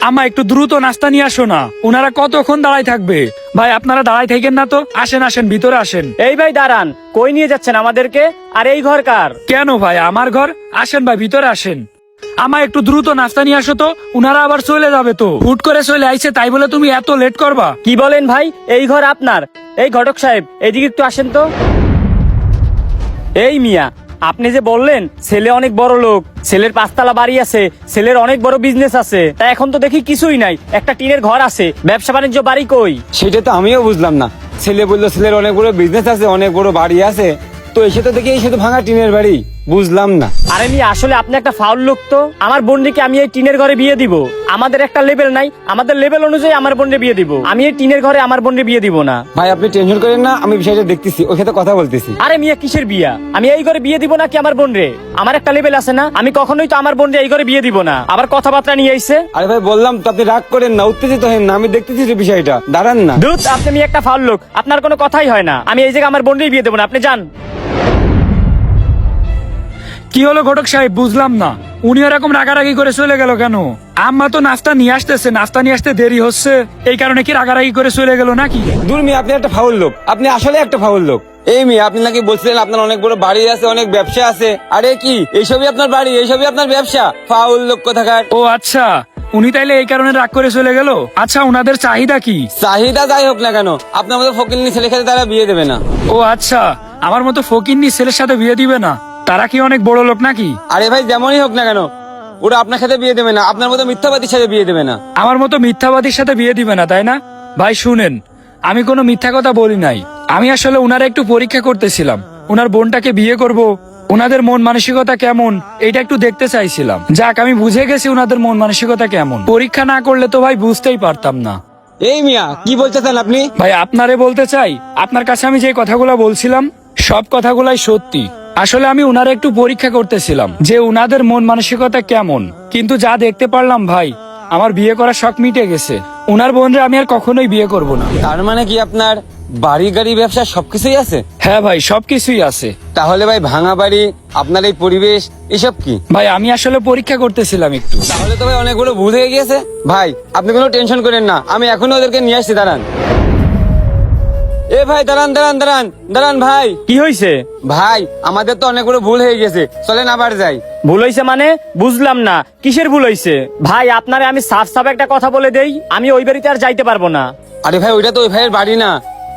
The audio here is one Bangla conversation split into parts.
আমা একটু দ্রুত নাস্তা নিয়ে আসো না, ওনারা কতক্ষণ দাঁড়ায় থাকবে। ভাই আপনারা দাঁড়ায় থাকেন না তো, আসেন আসেন ভিতরে আসেন। এই ভাই দাঁড়ান, কই নিয়ে যাচ্ছেন আমাদেরকে? আর এই ঘর কার? কেন ভাই আমার ঘর? আসেন ভাই ভিতরে আসেন। আমা একটু দ্রুত নাস্তা নিয়ে আসো তো, উনারা আবার চলে যাবে তো। হুট করে চলে আইছে তাই বলে তুমি এত লেট করবা? কি বলেন ভাই, এই ঘর আপনার? এই ঘটক সাহেব এদিকে একটু আসেন তো। এই মিয়া, আপনি যে বললেন ছেলে অনেক বড় লোক, ছেলের 5 তলা বাড়ি আছে, ছেলের অনেক বড় বিজনেস আছে, তা এখন তো দেখি কিছুই নাই, একটা টিনের ঘর আছে, ব্যবসা বাণিজ্য বাড়ি কই? সেটা তো আমিও বুঝলাম না। ছেলে বললো ছেলের অনেক বড় বিজনেস আছে, অনেক বড় বাড়ি আছে, তো এসে তো দেখি এই শুধু ভাঙা টিনের বাড়ি। বুঝলাম না। আরে মিয়া, আসলে আপনি একটা ফাউল লোক তো। আমার বোনকে আমি এই টিনের ঘরে বিয়ে দিব? আমাদের একটা লেভেল নাই, আমাদের লেভেল অনুযায়ী আমার বোনকে বিয়ে দিব। আমি এই টিনের ঘরে আমার বোনকে বিয়ে দিব না। ভাই আপনি টেনশন করেন না, আমি বিষয়টা দেখতেছি, ওর সাথে কথা বলতেছি। আরে মিয়া, কিসের বিয়া? আমি এই ঘরে বিয়ে দিব নাকি আমার বোন রে? আমার একটা লেভেল আছে না, আমি কখনোই তো আমার বোন রে এই ঘরে বিয়ে দিব না। আবার কথাবার্তা নিয়ে আইছে। আরে ভাই বললাম তো, আপনি রাগ করেন না, উত্তেজিত হেন না, আমি দেখতেছি যে বিষয়টা, দাঁড়ান না। দুধ, আপনি মিয়া একটা ফাউল লোক, আপনার কোনো কথাই হয় না। আমি এই জায়গায় আমার বোন রে বিয়ে দেবো না, আপনি যান। কি হলো ঘটক সাহেব, বুঝলাম না। উনি এরকম রাগারাগি করে চলে গেল কেন? আম্মা তো নাস্তা নিয়ে আসতেছে, নাস্তা নিয়ে আসতে দেরি হচ্ছে, এই কারণে কি রাগারাগি করে চলে গেল নাকি? দূর মিয়া, আপনি একটা ফাউল লোক, আপনি আসলে একটা ফাউল লোক। এই মিয়া, আপনি নাকি বলছিলেন আপনার অনেক বড় বাড়ি আছে, অনেক ব্যবসা আছে। আরে কি এইসবই আপনার বাড়ি, এইসবই আপনার ব্যবসা? ফাউল লোক কোথাকার। ও আচ্ছা, উনি তাইলে এই কারণে রাগ করে চলে গেল। আচ্ছা, উনাদের চাহিদা কি? চাহিদা যাই হোক না কেন, আপনার মতো ফকিরনি ছেলে খেতে তারা বিয়ে দেবে না। ও আচ্ছা, আমার মতো ফকিন্নি ছেলের সাথে বিয়ে দিবে না? তারা কি অনেক বড় লোক নাকি? আরে ভাই যেমনই হোক না কেন, ওরা আপনার সাথে বিয়ে দেবে না, আপনার মতো মিথ্যাবাদীর সাথে বিয়ে দেবে না। আমার মতো মিথ্যাবাদীর সাথে বিয়ে দিবে না, তাই না? ভাই শুনেন, আমি কোনো মিথ্যা কথা বলি নাই। আমি আসলে উনারা একটু পরীক্ষা করতেছিলাম, উনার বোনটাকে বিয়ে করব, উনাদের মন মানসিকতা কেমন এটা একটু দেখতে চাইছিলাম। যাক, আমি বুঝে গেছি উনাদের মন মানসিকতা কেমন। পরীক্ষা না করলে তো ভাই বুঝতেই পারতাম না। এই মিয়া, কি বলতেছেন আপনি? ভাই আপনারে বলতে চাই, আপনার কাছে আমি যে কথাগুলো বলছিলাম সব কথাগুলাই সত্যি। আসলে আমি উনারা একটু পরীক্ষা করতেছিলাম যে উনাদের মন মানসিকতা কেমন, কিন্তু যা দেখতে পারলাম ভাই, আমার বিয়ে করার শখ মিটে গেছে। উনার বোনরে আমি আর কখনোই বিয়ে করব না। তার মানে কি আপনার বাড়ি গাড়ি ব্যবসা সবকিছুই আছে? হ্যাঁ ভাই, সবকিছুই আছে। তাহলে ভাই ভাঙা বাড়ি, আপনার এই পরিবেশ, এসব কি? ভাই আমি আসলে পরীক্ষা করতেছিলাম একটু। তাহলে তো ভাই অনেকগুলো ভুল হয়ে গিয়েছে। ভাই আপনি কোনো টেনশন করেন না, আমি এখনো ওদেরকে নিয়ে আসছি, দাঁড়ান। এ ভাই দাঁড়ান দাঁড়ান দাঁড়ান দাঁড়ান ভাই। কি হয়েছে? ভাই আমাদের তো অনেকগুলো ভুল হয়ে গেছে, চলেন আবার যাই। ভুল হয়েছে মানে? বুঝলাম না, কিসের ভুল হয়েছে? ভাই আপনারে আমি সাফ সাফ একটা কথা বলে দেই, আমি ওই বাড়িতে আর যাইতে পারবো না। আরে ভাই ওইটা তো ওই ভাইয়ের বাড়ি না,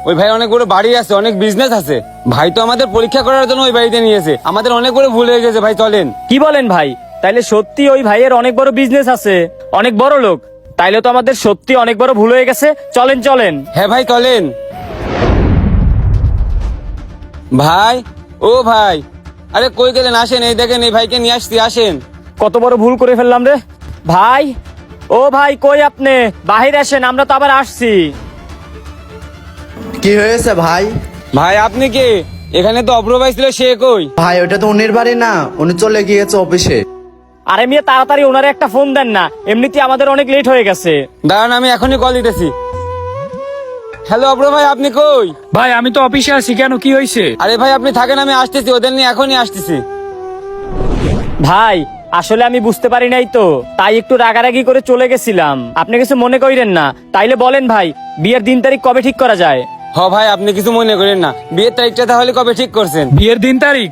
ওই ভাই অনেক বড় বাড়ি আছে, অনেক বিজনেস আছে। ভাই তো আমাদের পরীক্ষা করার জন্য ওই বাড়িতে নিয়েছে, আমাদের অনেক বড় ভুল হয়ে গেছে ভাই, চলেন। কি বলেন ভাই? তাইলে সত্যি ওই ভাইয়ের অনেক বড় বিজনেস আছে, অনেক বড় লোক? তাইলে তো আমাদের সত্যি অনেক বড় ভুল হয়ে গেছে, চলেন চলেন। হ্যাঁ ভাই চলেন। ভাই, ও ভাই, আরে কই গেলেন? আসেন, এই দেখেন এই ভাইকে নিয়ে আসছি, আসেন। কত বড় ভুল করে ফেললাম রে ভাই। ও ভাই কই আপনি? বাহির আসেন, আমরা তো আবার আসছি। কি হয়েছে ভাই? ভাই আপনি কে? এখানে তো অব্র ভাই ছিল, সে কই? ভাই ওটা তো উনির বাড়ি না, উনি চলে গিয়েছে অফিসে। আরে মিয়া, তাড়াতাড়ি ওনারে একটা ফোন দেন না, এমনিতে আমাদের অনেক লেট হয়ে গেছে। দাঁড়ান, আমি এখনই কল দিতেছি। হ্যালো অব্র ভাই, আপনি কই? ভাই আমি তো অফিসে আছি, কেন কি হয়েছে? আরে ভাই আপনি থাকেন, আমি আসতেছি, ওদের নিয়ে এখনই আসতেছি। ভাই আসলে আমি বুঝতে পারি নাই তো, তাই একটু রাগারাগি করে চলে গেছিলাম, আপনি কিছু মনে করেন না। তাইলে বলেন ভাই, বিয়ের দিন তারিখ কবে ঠিক করা যায়? হ ভাই, আপনি কিছু মনে করেন না, বিয়ের তারিখটা তাহলে কবে ঠিক করছেন? বিয়ের দিন তারিখ?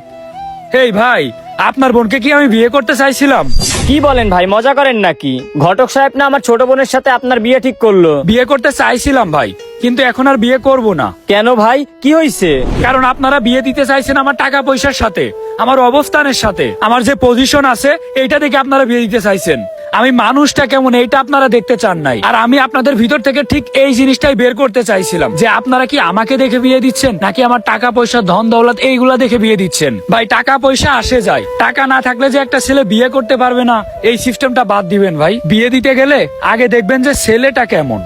এই ভাই, আপনার বোনকে কি আমি বিয়ে করতে চাইছিলাম? কি বলেন ভাই, মজা করেন নাকি? ঘটক সাহেব না আমার ছোট বোনের সাথে আপনার বিয়ে ঠিক করলো। বিয়ে করতে চাইছিলাম ভাই, কিন্তু এখন আর বিয়ে করব না। কেন ভাই, কি হয়েছে? কারণ আপনারা বিয়ে দিতে চাইছেন আমার টাকা পয়সার সাথে, আমার অবস্থানের সাথে, আমার যে পজিশন আছে এইটা দেখে আপনারা বিয়ে দিতে চাইছেন। আমি মানুষটা কেমন এইটা আপনারা দেখতে চান নাই। আর আমি আপনাদের ভিতর থেকে ঠিক এই জিনিসটাই বের করতে চাইছিলাম যে আপনারা কি আমাকে দেখে বিয়ে দিচ্ছেন নাকি আমার টাকা পয়সা ধন দৌলত এইগুলা দেখে বিয়ে দিচ্ছেন। ভাই টাকা পয়সা আসে যায়, টাকা না থাকলে যে একটা ছেলে বিয়ে করতে পারবে না এই সিস্টেমটা বাদ দিবেন ভাই। বিয়ে দিতে গেলে আগে দেখবেন যে ছেলেটা কেমন।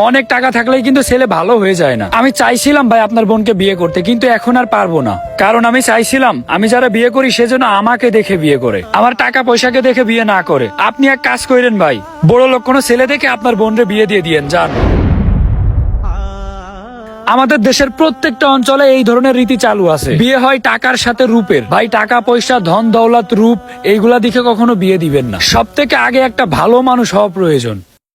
অনেক টাকা থাকলেই কিন্তু ছেলে ভালো হয়ে যায় না। আমি চাইছিলাম ভাই আপনার বোনকে বিয়ে করতে, কিন্তু এখন আর পারবো না। কারণ আমি চাইছিলাম আমি যারা বিয়ে করি সেজন্য আমাকে দেখে বিয়ে করে, আমার টাকা পয়সাকে দেখে বিয়ে না করে। আপনি এক কাজ করেন ভাই, বড় লোক কোনো ছেলে দেখে আপনার বোনরে বিয়ে দিয়ে দিয়েন, যান। আমাদের দেশের প্রত্যেকটা অঞ্চলে এই ধরনের রীতি চালু আছে, বিয়ে হয় টাকার সাথে রূপের। ভাই টাকা পয়সা ধন দৌলত রূপ এইগুলা দেখে কখনো বিয়ে দিবেন না, সব থেকে আগে একটা ভালো মানুষ হওয়া প্রয়োজন।